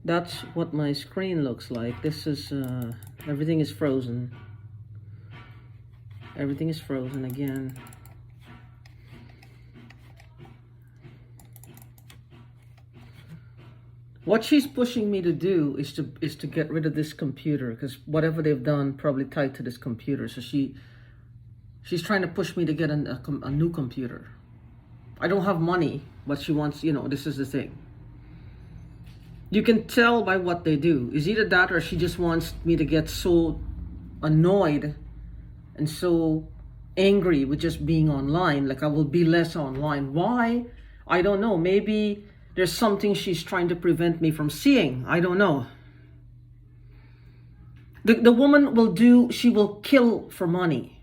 that's what my screen looks like. This is everything is frozen. Everything is frozen again. What she's pushing me to do is to get rid of this computer, because whatever they've done probably tied to this computer. So she's trying to push me to get a new computer. I don't have money, but she wants, this is the thing. You can tell by what they do. Is either that or she just wants me to get so annoyed and so angry with just being online. Like I will be less online. Why? I don't know. Maybe there's something she's trying to prevent me from seeing. I don't know. The woman she will kill for money.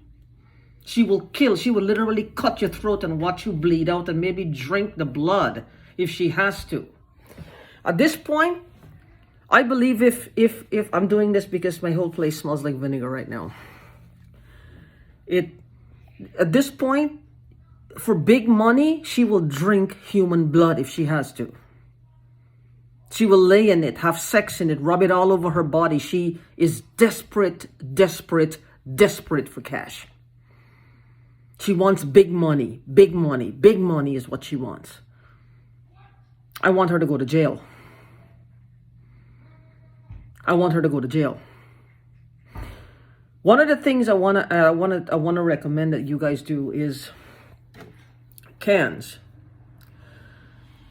She will kill. She will literally cut your throat and watch you bleed out and maybe drink the blood if she has to. At this point, I believe if I'm doing this because my whole place smells like vinegar right now. At this point, for big money, she will drink human blood if she has to. She will lay in it, have sex in it, rub it all over her body. She is desperate, desperate, desperate for cash. She wants big money, big money, big money is what she wants. I want her to go to jail. I want her to go to jail. One of the things I want to recommend that you guys do is cans,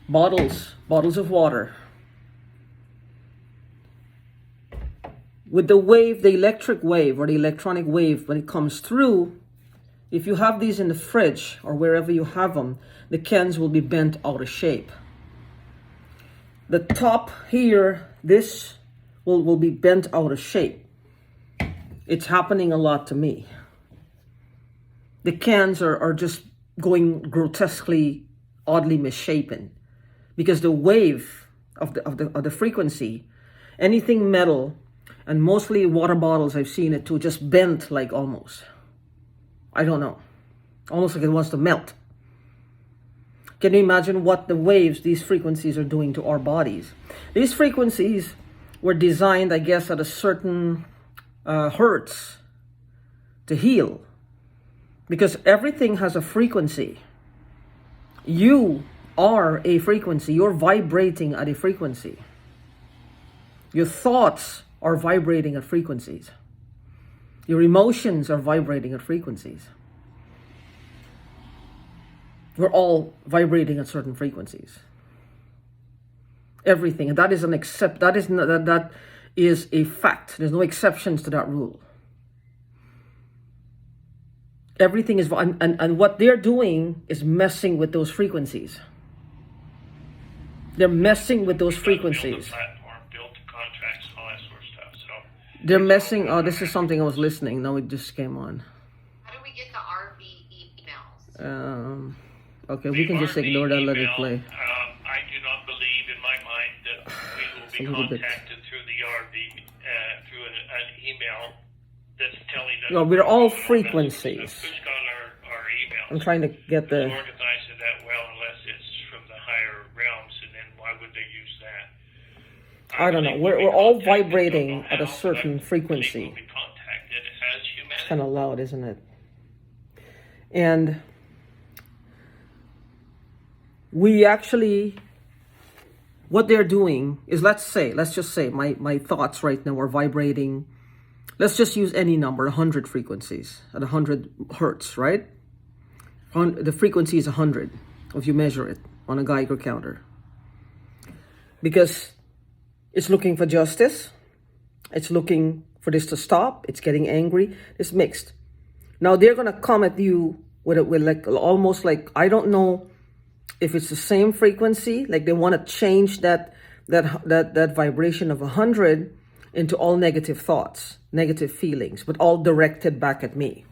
bottles of water. With the wave, the electric wave or the electronic wave, when it comes through, if you have these in the fridge or wherever you have them, the cans will be bent out of shape. The top here, this will be bent out of shape. It's happening a lot to me. The cans are just going grotesquely, oddly misshapen, because the wave of the frequency, anything metal, and mostly water bottles, I've seen it too, just bent like almost. I don't know. Almost like it wants to melt. Can you imagine what the waves, these frequencies are doing to our bodies? These frequencies were designed, I guess, at a certain hertz to heal. Because everything has a frequency. You are a frequency. You're vibrating at a frequency. Your thoughts are vibrating at frequencies. Your emotions are vibrating at frequencies. We're all vibrating at certain frequencies. Everything, and that is that is a fact. There's no exceptions to that rule. Everything is, and what they're doing is messing with those frequencies. They're messing with those frequencies. They're messing. Oh, this is something I was listening. Now it just came on. How do we get the RV emails? Okay, we can just ignore that. Let it play. I do not believe in my mind that we will be contacted through the RV through an email that's telling us. Well, we're all frequencies. Who's got our emails? I'm trying to get the. Organize it that well, unless it's from the higher realms, and then why would they use that? I don't know. We're all vibrating at a certain frequency. We'll be contacted as humanity. It's kind of loud, isn't it? And we actually, what they're doing is, let's just say my thoughts right now are vibrating. Let's just use any number, 100 frequencies at 100 hertz, right? The frequency is 100 if you measure it on a Geiger counter. Because it's looking for justice. It's looking for this to stop. It's getting angry. It's mixed. Now they're going to come at you with like almost like, I don't know if it's the same frequency, like they want to change that vibration of 100 into all negative thoughts, negative feelings, but all directed back at me.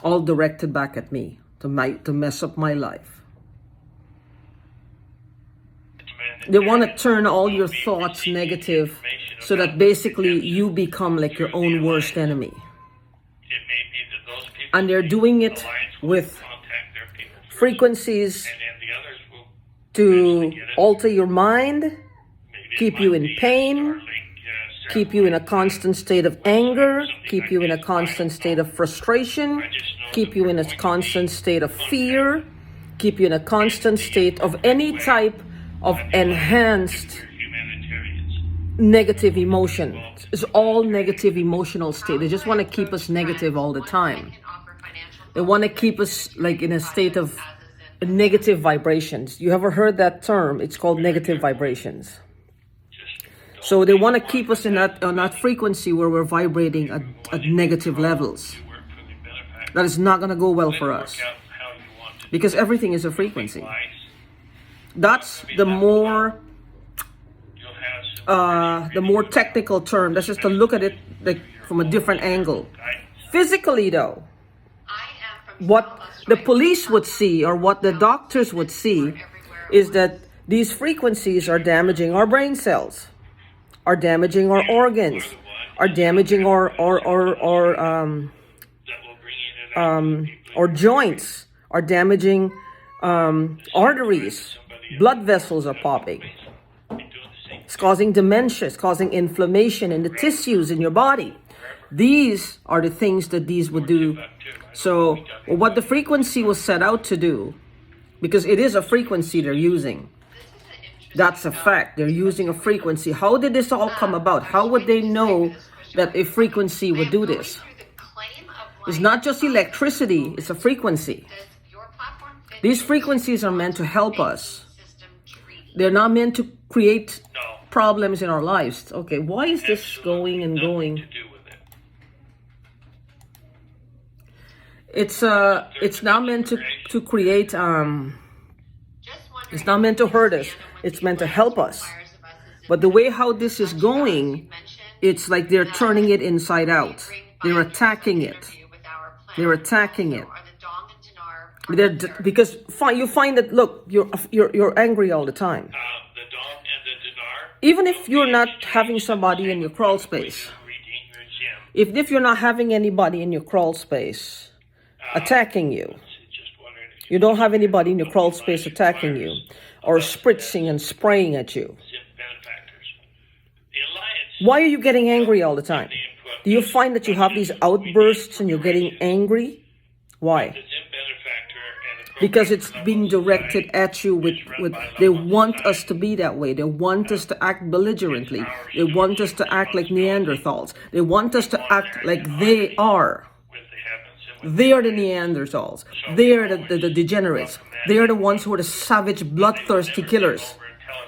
All directed back at me to mess up my life. They want to turn all your thoughts negative so that basically you become like your own worst enemy. And they're doing it with frequencies to alter your mind, keep you in pain, keep you in a constant state of anger, keep you in a constant state of frustration, keep you in a constant state of fear, keep you in a constant state of any type of enhanced negative emotion. It's all negative emotional state. They just want to keep us negative all the time. They want to keep us like in a state of negative vibrations. You ever heard that term? It's called negative vibrations. So they want to keep us in that on that frequency where we're vibrating at negative levels. That is not going to go well for us, because everything is a frequency. That's the more technical term. That's just to look at it like from a different angle. Physically, though, what the police would see or what the doctors would see is that these frequencies are damaging our brain cells, are damaging our organs, are damaging our joints, are damaging arteries, blood vessels are popping. It's causing dementia, it's causing inflammation in the tissues in your body. These are the things that these would do. So what the frequency was set out to do, because it is a frequency they're using. That's a fact. They're using a frequency. How did this all come about? How would they know that a frequency would do this? It's not just electricity, it's a frequency. These frequencies are meant to help us. They're not meant to create problems in our lives. Okay, why is this going and going? It's not meant to create it's not meant to hurt us. It's meant to help us. But the way how this is going, it's like they're turning it inside out. They're attacking it. They're attacking it. Because you find that, look, you're angry all the time. Even if you're not having somebody in your crawl space, if you're not having anybody in your crawl space attacking you, you don't have anybody in your crawl space attacking you or spritzing and spraying at you, why are you getting angry all the time? Do you find that you have these outbursts and you're getting angry? Why? Because it's being directed at you with they want us to be that way. They want us to act belligerently. They want us to act like Neanderthals. They want us to act like they are. They are the Neanderthals. They are the degenerates. They are the ones who are the savage, bloodthirsty killers.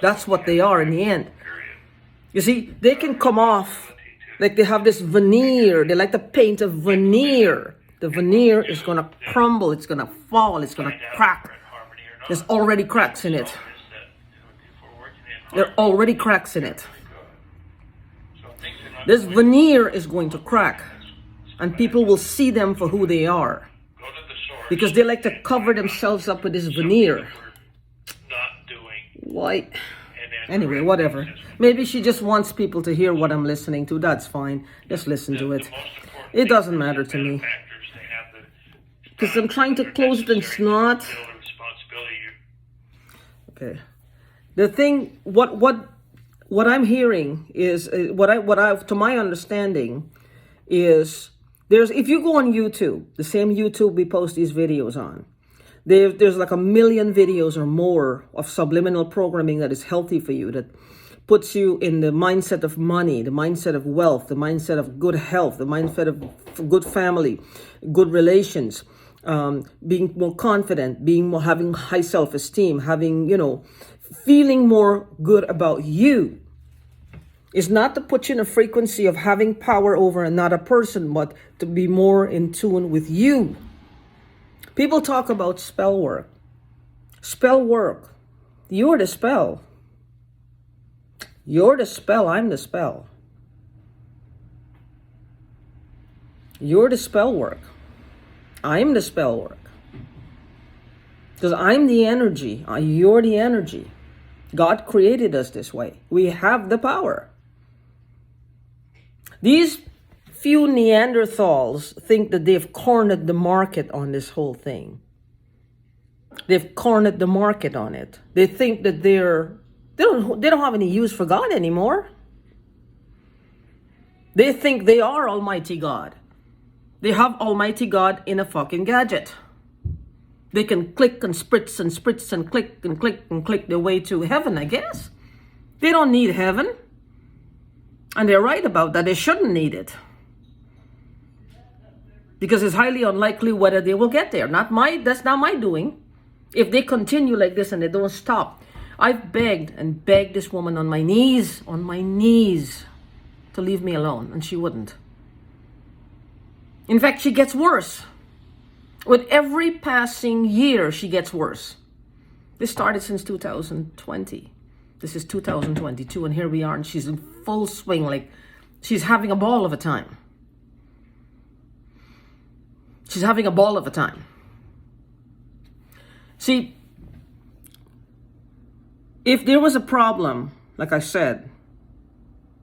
That's what they are in the end. You see, they can come off like they have this veneer. They like to paint a veneer. The veneer is going to crumble. It's going to fall. It's going to crack. There's already cracks in it. There are already cracks in it. This veneer is going to crack. And people will see them for who they are. Because they like to cover themselves up with this veneer. Why? Anyway, whatever. Maybe she just wants people to hear what I'm listening to. That's fine. Just listen to it. It doesn't matter to me. Because I'm trying to close it and it's not. Okay. The thing, what I'm hearing is, what I've to my understanding is, if you go on YouTube, the same YouTube we post these videos on, there's like 1 million videos or more of subliminal programming that is healthy for you, that puts you in the mindset of money, the mindset of wealth, the mindset of good health, the mindset of good family, good relations, being more confident, having high self-esteem, feeling more good about you. It's not to put you in a frequency of having power over another person, but to be more in tune with you. People talk about spell work. Spell work. You're the spell. You're the spell. I'm the spell. You're the spell work. I'm the spell work. Because I'm the energy. You're the energy. God created us this way. We have the power. These few Neanderthals think that they've cornered the market on this whole thing. They've cornered the market on it. They think that they're They don't have any use for God anymore. They think they are Almighty God. They have Almighty God in a fucking gadget. They can click and spritz and spritz and click and click and click their way to heaven, I guess. They don't need heaven. And they're right about that. They shouldn't need it. Because it's highly unlikely whether they will get there. That's not my doing. If they continue like this and they don't stop. I've begged and begged this woman on my knees, to leave me alone, and she wouldn't. In fact, she gets worse. With every passing year, she gets worse. This started since 2020. This is 2022, and here we are, and she's in full swing, like she's having a ball of a time. She's having a ball of a time. See, if there was a problem, like I said,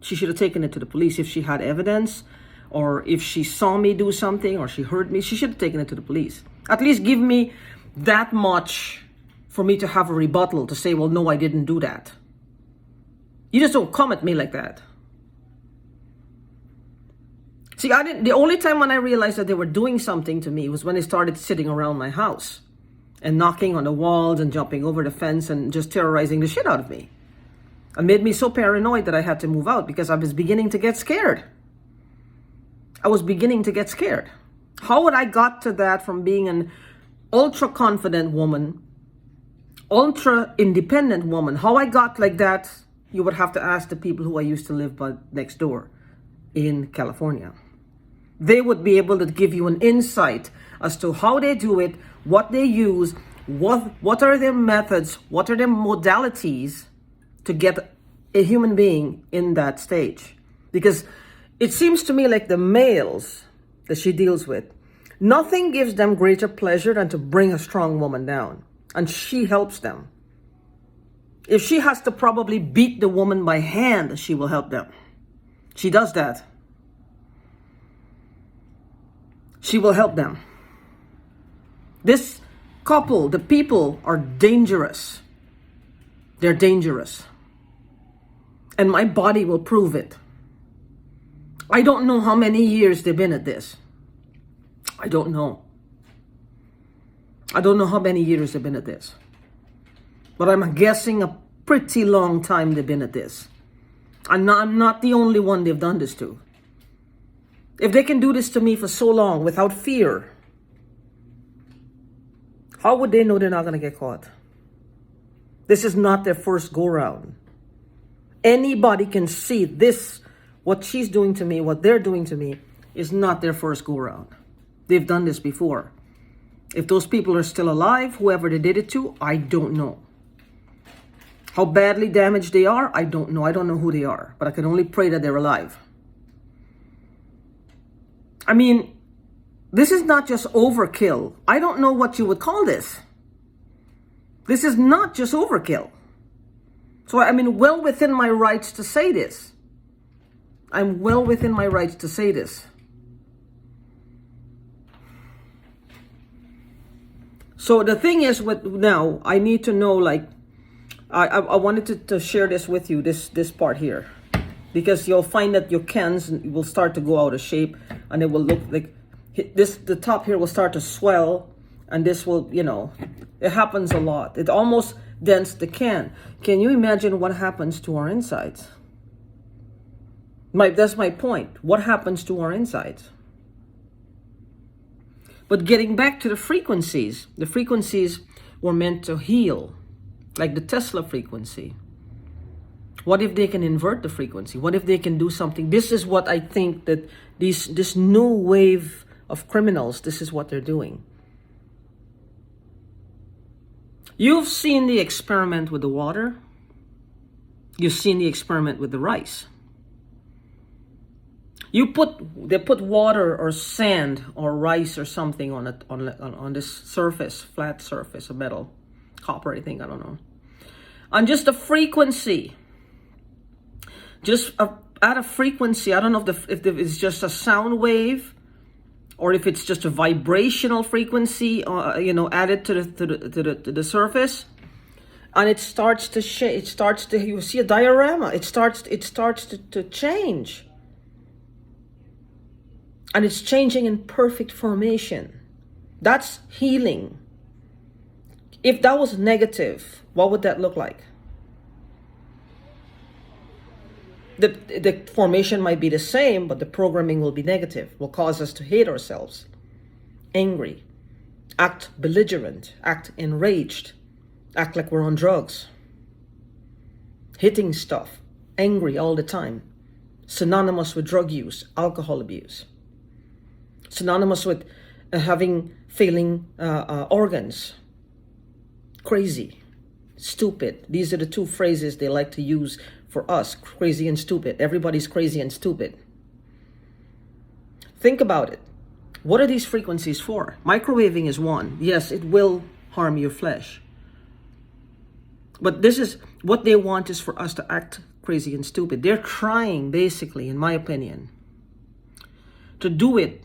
she should have taken it to the police. If she had evidence, or if she saw me do something, or she heard me, she should have taken it to the police. At least give me that much for me to have a rebuttal to say, well, no, I didn't do that. You just don't come at me like that. See, the only time when I realized that they were doing something to me was when they started sitting around my house and knocking on the walls and jumping over the fence and just terrorizing the shit out of me. It made me so paranoid that I had to move out because I was beginning to get scared. I was beginning to get scared. How would I got to that from being an ultra confident woman, ultra independent woman? How I got like that, you would have to ask the people who I used to live by next door in California. They would be able to give you an insight as to how they do it, what they use, what are their methods, what are their modalities to get a human being in that stage. Because it seems to me like the males that she deals with, nothing gives them greater pleasure than to bring a strong woman down. And she helps them. If she has to probably beat the woman by hand, she will help them. She does that. She will help them. This couple, the people are dangerous. They're dangerous. And my body will prove it. I don't know how many years they've been at this. I don't know. I don't know how many years they've been at this. But I'm guessing a pretty long time they've been at this. And I'm not the only one they've done this to. If they can do this to me for so long without fear, how would they know they're not going to get caught? This is not their first go-round. Anybody can see this, what she's doing to me, what they're doing to me, is not their first go-round. They've done this before. If those people are still alive, whoever they did it to, I don't know. How badly damaged they are, I don't know. I don't know who they are, but I can only pray that they're alive. I mean, this is not just overkill. I don't know what you would call this. This is not just overkill. So I'm well within my rights to say this. I'm well within my rights to say this. So the thing is, with now, I need to know, like, I wanted to share this with you, this part here. Because you'll find that your cans will start to go out of shape, and it will look like the top here will start to swell, and this will, it happens a lot. It almost dents the can. Can you imagine what happens to our insides? That's my point. What happens to our insides? But getting back to the frequencies were meant to heal, like the Tesla frequency. What if they can invert the frequency? What if they can do something? This is what I think that this new wave of criminals, this is what they're doing. You've seen the experiment with the water. You've seen the experiment with the rice. They put water or sand or rice or something on this surface, flat surface of metal, copper, I think, I don't know. And just the frequency, at a frequency, I don't know if it's just a sound wave or if it's just a vibrational frequency, added to the surface. and it starts to you see a diorama. It starts to change. And it's changing in perfect formation. That's healing. If that was negative, what would that look like? The formation might be the same, but the programming will be negative, will cause us to hate ourselves, angry, act belligerent, act enraged, act like we're on drugs, hitting stuff, angry all the time, synonymous with drug use, alcohol abuse, synonymous with having failing organs, crazy, stupid. These are the two phrases they like to use for us, crazy and stupid. Everybody's crazy and stupid. Think about it. What are these frequencies for? Microwaving is one. Yes, it will harm your flesh. But this is what they want, is for us to act crazy and stupid. They're trying, basically, in my opinion, to do it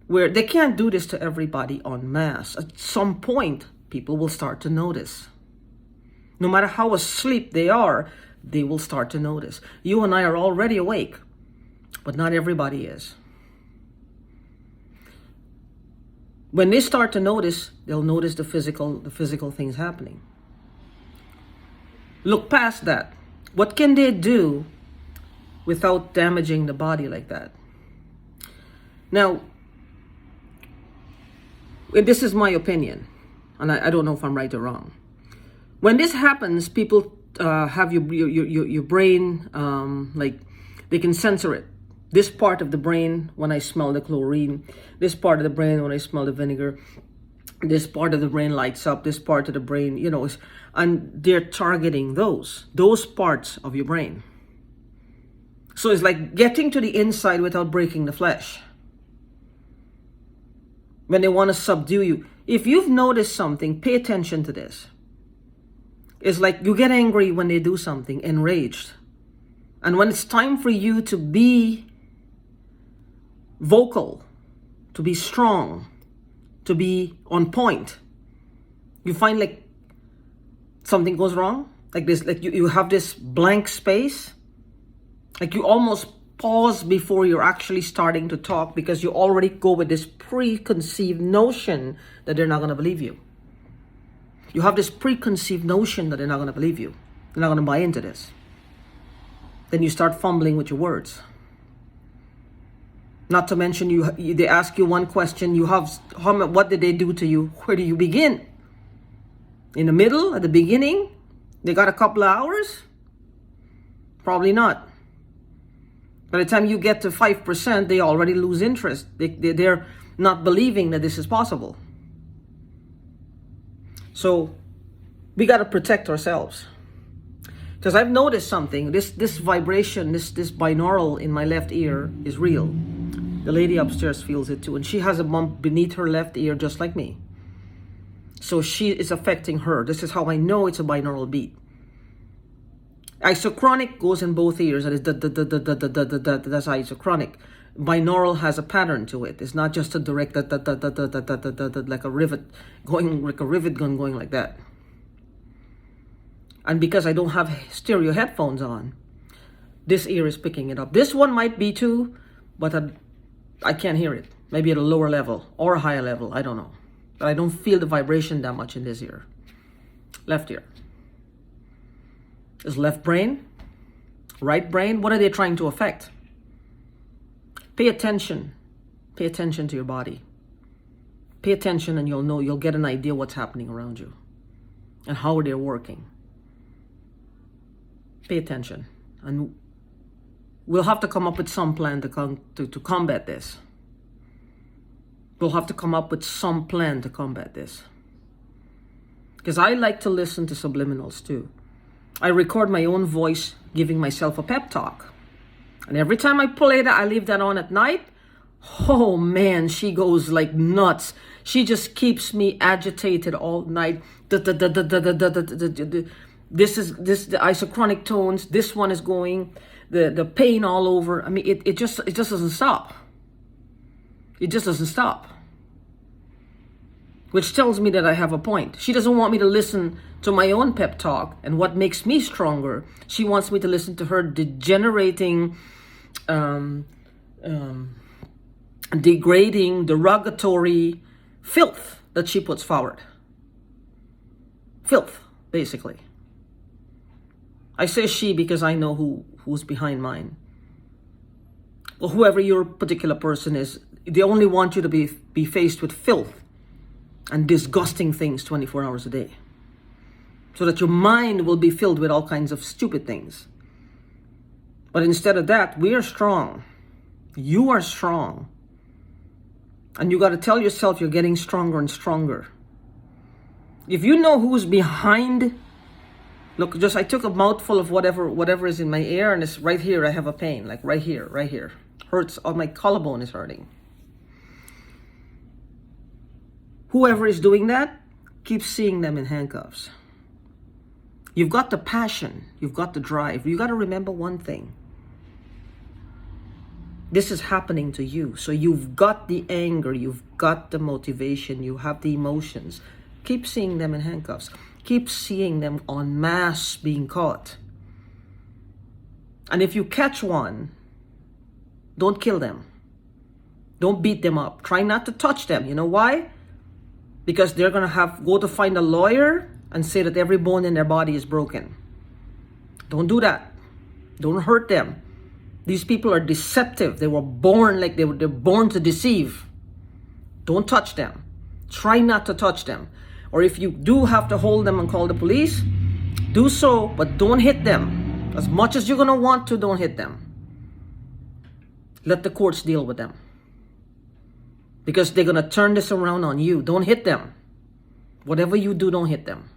where they can't do this to everybody en masse. At some point, people will start to notice. No matter how asleep they are, they will start to notice. You and I are already awake, but not everybody is. When they start to notice, they'll notice the physical things happening. Look past that. What can they do without damaging the body like that? Now, this is my opinion, and I don't know if I'm right or wrong. When this happens, people have your brain, like they can censor it. This part of the brain when I smell the chlorine, this part of the brain when I smell the vinegar, this part of the brain lights up, this part of the brain, and they're targeting those parts of your brain. So it's like getting to the inside without breaking the flesh. When they want to subdue you. If you've noticed something, pay attention to this. It's like you get angry when they do something, enraged. And when it's time for you to be vocal, to be strong, to be on point, you find like something goes wrong. Like this, like you have this blank space. Like you almost pause before you're actually starting to talk, because you already go with this preconceived notion that they're not going to believe you. You have this preconceived notion that they're not going to believe you. They're not going to buy into this. Then you start fumbling with your words. Not to mention, they ask you one question. What did they do to you? Where do you begin? In the middle? At the beginning? They got a couple of hours? Probably not. By the time you get to 5%, they already lose interest. They're not believing that this is possible. So we got to protect ourselves. Because I've noticed something. This vibration, this binaural in my left ear is real. The lady upstairs feels it too. And she has a bump beneath her left ear just like me. So it's affecting her. This is how I know it's a binaural beat. Isochronic goes in both ears. That is that's isochronic. Binaural has a pattern to it. It's not just a direct like a rivet going, like a rivet gun going like that. And because I don't have stereo headphones on, this ear is picking it up. This one might be too, but I can't hear it. Maybe at a lower level or a higher level. I don't know. But I don't feel the vibration that much in this ear. Left ear. Is left brain, right brain? What are they trying to affect? Pay attention. Pay attention to your body. Pay attention and you'll get an idea what's happening around you and how they're working. Pay attention. And we'll have to come up with some plan to combat this. We'll have to come up with some plan to combat this. Because I like to listen to subliminals too. I record my own voice giving myself a pep talk. And every time I play that, I leave that on at night. Oh man, she goes like nuts. She just keeps me agitated all night. This is the isochronic tones. This one is going. The pain all over. I mean, it just doesn't stop. It just doesn't stop. which tells me that I have a point. She doesn't want me to listen to my own pep talk and what makes me stronger. She wants me to listen to her degenerating, degrading, derogatory filth that she puts forward. Filth, basically. I say she because I know who's behind mine. Well, whoever your particular person is, they only want you to be faced with filth and disgusting things 24 hours a day, so that your mind will be filled with all kinds of stupid things. But instead of that, we are strong. You are strong. And you got to tell yourself you're getting stronger and stronger. If you know who's behind, look, I took a mouthful of whatever is in my ear, and it's right here. I have a pain, like right here. Hurts, all my collarbone is hurting. Whoever is doing that, keep seeing them in handcuffs. You've got the passion. You've got the drive. You got to remember one thing. This is happening to you. So you've got the anger. You've got the motivation. You have the emotions. Keep seeing them in handcuffs. Keep seeing them en masse being caught. And if you catch one, don't kill them. Don't beat them up. Try not to touch them. You know why? Because they're going to go to find a lawyer and say that every bone in their body is broken. Don't do that. Don't hurt them. These people are deceptive. They were born like they're born to deceive. Don't touch them. Try not to touch them. Or if you do have to hold them and call the police, do so, but don't hit them. As much as you're going to want to, don't hit them. Let the courts deal with them. Because they're going to turn this around on you. Don't hit them. Whatever you do, don't hit them.